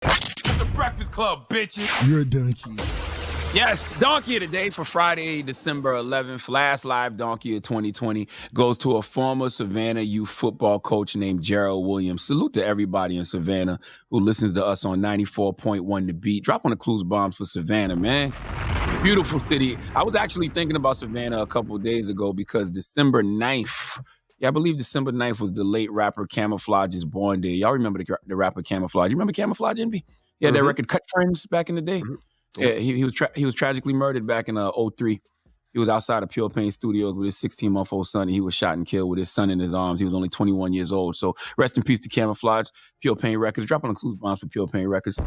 It's the Breakfast Club, bitches. You're a donkey. Yes, Donkey of the Day for Friday, December 11th. Last live Donkey of 2020 goes to a former Savannah youth football coach named Gerald Williams. Salute to everybody in Savannah who listens to us on 94.1 The Beat. Drop on the clues bombs for Savannah, man. Beautiful city. I was actually thinking about Savannah a couple of days ago because December 9th, I believe December 9th was the late rapper Camouflage's born day. Y'all remember the rapper Camouflage? You remember Camouflage, NB? He had that record Cut Friends back in the day. Yeah, he was tragically murdered back in 2003. He was outside of Pure Pain Studios with his 16-month-old son, and he was shot and killed with his son in his arms. He was only 21 years old. So rest in peace to Camouflage, Pure Pain Records. Drop on the clues bombs for Pure Pain Records.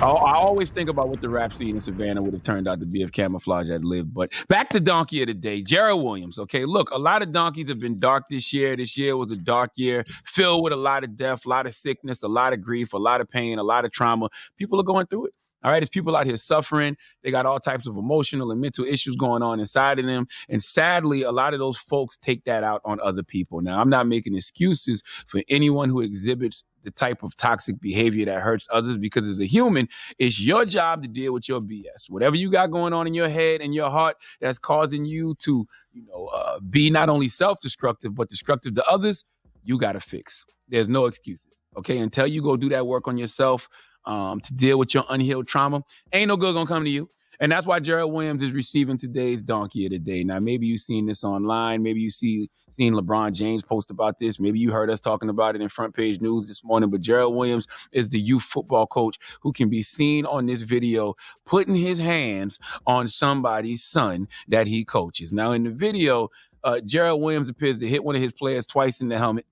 I always think about what the rap scene in Savannah would have turned out to be if Camouflage had lived. But back to Donkey of the Day, Gerald Williams. Okay, look, a lot of donkeys have been dark this year. This year was a dark year, filled with a lot of death, a lot of sickness, a lot of grief, a lot of pain, a lot of trauma. People are going through it. All right, there's people out here suffering. They got all types of emotional and mental issues going on inside of them. And sadly, a lot of those folks take that out on other people. Now, I'm not making excuses for anyone who exhibits the type of toxic behavior that hurts others, because as a human, it's your job to deal with your BS. Whatever you got going on in your head and your heart that's causing you to, be not only self-destructive, but destructive to others, you got to fix. There's no excuses. Okay, until you go do that work on yourself, to deal with your unhealed trauma, ain't no good gonna come to you. And that's why Gerald Williams is receiving today's Donkey of the Day. Now, maybe you've seen this online. Maybe you've seen LeBron James post about this. Maybe you heard us talking about it in Front Page News this morning. But Gerald Williams is the youth football coach who can be seen on this video putting his hands on somebody's son that he coaches. Now, in the video, Gerald Williams appears to hit one of his players twice in the helmet.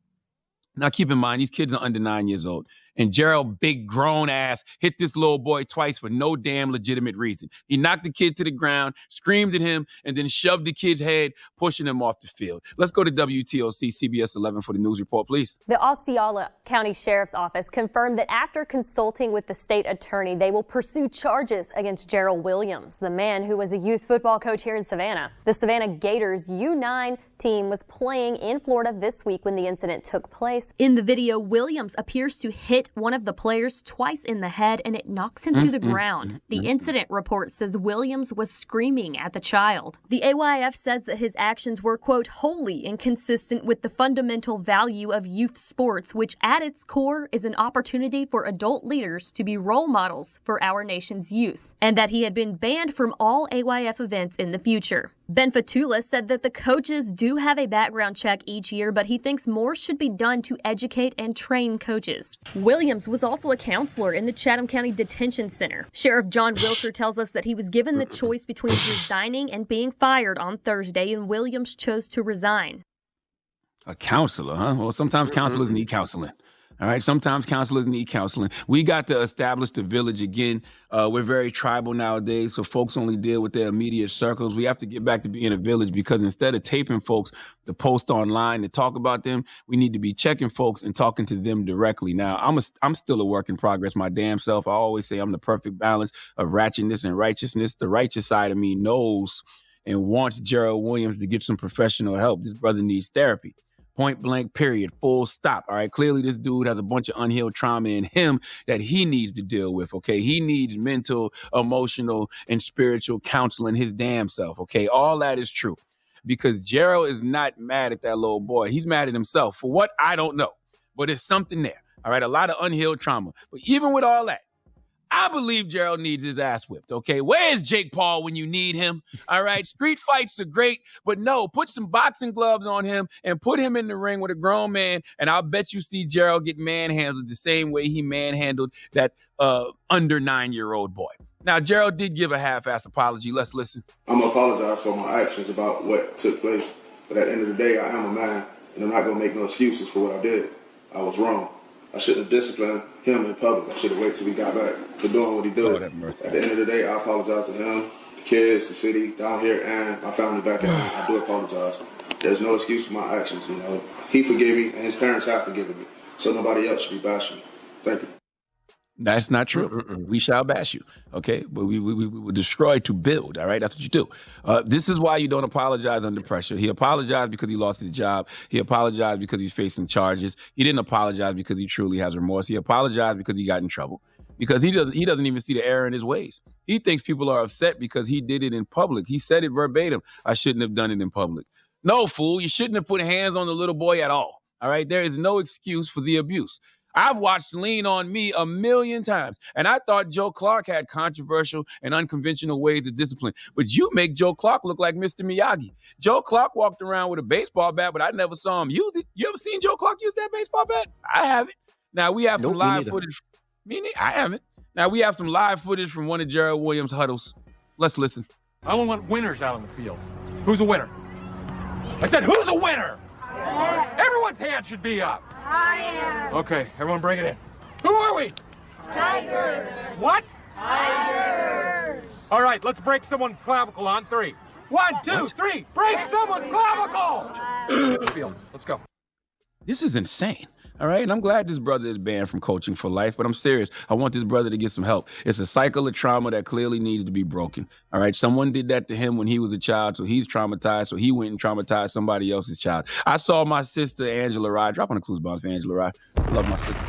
Now, keep in mind, these kids are under 9 years old. And Gerald, big grown ass, hit this little boy twice for no damn legitimate reason. He knocked the kid to the ground, screamed at him, and then shoved the kid's head, pushing him off the field. Let's go to WTOC CBS 11 for the news report, please. The Osceola County Sheriff's Office confirmed that after consulting with the state attorney, they will pursue charges against Gerald Williams, the man who was a youth football coach here in Savannah. The Savannah Gators U9 team was playing in Florida this week when the incident took place. In the video, Williams appears to hit one of the players twice in the head, and it knocks him to the ground. The incident report says Williams was screaming at the child. The AYF says that his actions were, quote, wholly inconsistent with the fundamental value of youth sports, which at its core is an opportunity for adult leaders to be role models for our nation's youth, and that he had been banned from all AYF events in the future. Ben Fatula said that the coaches do have a background check each year, but he thinks more should be done to educate and train coaches. Williams was also a counselor in the Chatham County Detention Center. Sheriff John Wilcher tells us that he was given the choice between resigning and being fired on Thursday, and Williams chose to resign. A counselor, huh? Well, sometimes counselors need counseling. All right, sometimes counselors need counseling. We got to establish the village again. We're very tribal nowadays, so folks only deal with their immediate circles. We have to get back to being a village, because instead of taping folks to post online to talk about them, we need to be checking folks and talking to them directly. Now, I'm still a work in progress, my damn self. I always say I'm the perfect balance of ratchetness and righteousness. The righteous side of me knows and wants Gerald Williams to get some professional help. This brother needs therapy. Point blank, period, full stop. All right. Clearly, this dude has a bunch of unhealed trauma in him that he needs to deal with. OK, he needs mental, emotional and spiritual counseling his damn self. OK, all that is true, because Gerald is not mad at that little boy. He's mad at himself for what? I don't know. But it's something there. All right. A lot of unhealed trauma. But even with all that, I believe Gerald needs his ass whipped, okay? Where's Jake Paul when you need him? All right, street fights are great, but no, put some boxing gloves on him and put him in the ring with a grown man, and I'll bet you see Gerald get manhandled the same way he manhandled that under 9-year-old boy. Now, Gerald did give a half-ass apology. Let's listen. I'm going to apologize for my actions about what took place, but at the end of the day, I am a man, and I'm not going to make no excuses for what I did. I was wrong. I shouldn't have disciplined him in public. I should have waited till we got back for doing what he did. At the end of the day, I apologize to him, the kids, the city down here, and my family back at home. I do apologize. There's no excuse for my actions, He forgave me, and his parents have forgiven me. So nobody else should be bashing me. Thank you. That's not true. We shall bash you, okay? But we will destroy to build, all right? That's what you do. This is why you don't apologize under pressure. He apologized because he lost his job. He apologized because he's facing charges. He didn't apologize because he truly has remorse. He apologized because he got in trouble. Because he doesn't even see the error in his ways. He thinks people are upset because he did it in public. He said it verbatim. I shouldn't have done it in public. No, fool, you shouldn't have put hands on the little boy at all. All right? There is no excuse for the abuse. I've watched Lean on Me 1,000,000 times, and I thought Joe Clark had controversial and unconventional ways of discipline. But you make Joe Clark look like Mr. Miyagi. Joe Clark walked around with a baseball bat, but I never saw him use it. You ever seen Joe Clark use that baseball bat? I haven't. Now, we have some live footage. I haven't. Now, we have some live footage from one of Gerald Williams' huddles. Let's listen. I don't want winners out on the field. Who's a winner? I said, who's a winner? Everyone's hand should be up. I am. Okay, everyone bring it in. Who are we? Tigers. What? Tigers. All right, let's break someone's clavicle on 3. 1, 2, 3. Break someone's clavicle. Field. Let's go. This is insane. All right, and I'm glad this brother is banned from coaching for life, but I'm serious. I want this brother to get some help. It's a cycle of trauma that clearly needs to be broken. All right, someone did that to him when he was a child, so he's traumatized, so he went and traumatized somebody else's child. I saw my sister, Angela Rye, drop on the clues bombs for Angela Rye. I love my sister.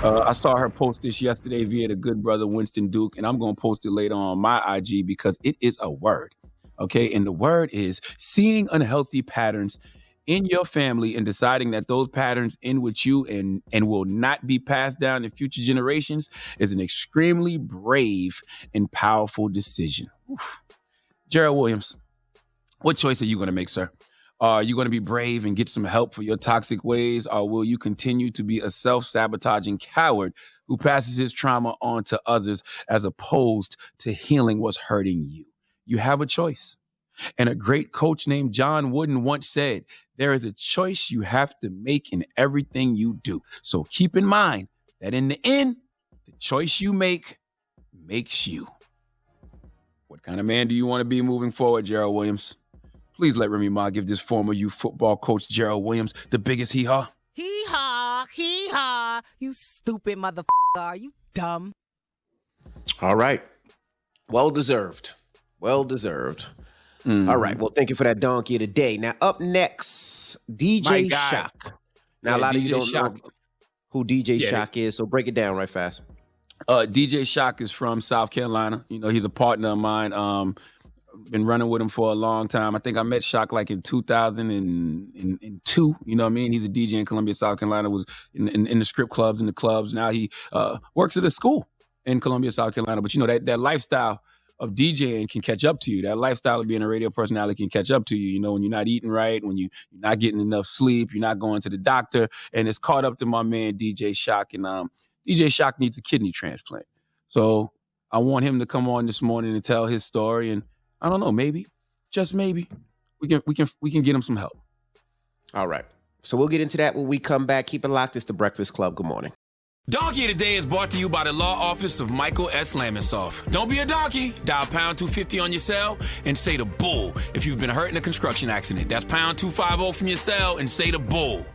I saw her post this yesterday via the good brother Winston Duke, and I'm going to post it later on my IG because it is a word, okay? And the word is seeing unhealthy patterns in your family and deciding that those patterns end with you and will not be passed down to future generations is an extremely brave and powerful decision. Oof. Gerald Williams, what choice are you going to make, sir? Are you going to be brave and get some help for your toxic ways, or will you continue to be a self-sabotaging coward who passes his trauma on to others as opposed to healing what's hurting you? You have a choice. And a great coach named John Wooden once said, there is a choice you have to make in everything you do. So keep in mind that in the end, the choice you make makes you. What kind of man do you want to be moving forward, Gerald Williams? Please let Remy Ma give this former youth football coach, Gerald Williams, the biggest hee-haw. Hee-haw. You stupid motherfucker. Are you dumb? All right. Well deserved. Well deserved. All right. Well, thank you for that donkey of the day. Now, up next, DJ Shock. Now, a lot of you don't know who DJ Shock is, so break it down right fast. DJ Shock is from South Carolina. You know, he's a partner of mine. Been running with him for a long time. I think I met Shock like in 2002. You know what I mean? He's a DJ in Columbia, South Carolina, was in the strip clubs and the clubs. Now he works at a school in Columbia, South Carolina. But, you know, that lifestyle of DJing can catch up to you. That lifestyle of being a radio personality can catch up to you. You know, when you're not eating right, when you're not getting enough sleep, you're not going to the doctor, and it's caught up to my man DJ Shock. And DJ Shock needs a kidney transplant. So I want him to come on this morning and tell his story. And I don't know, maybe, just maybe, we can get him some help. All right. So we'll get into that when we come back. Keep it locked. It's the Breakfast Club. Good morning. Donkey of the Day is brought to you by the law office of Michael S. Lamonsoff. Don't be a donkey. Dial pound 250 on your cell and say the bull if you've been hurt in a construction accident. That's pound 250 from your cell and say the bull.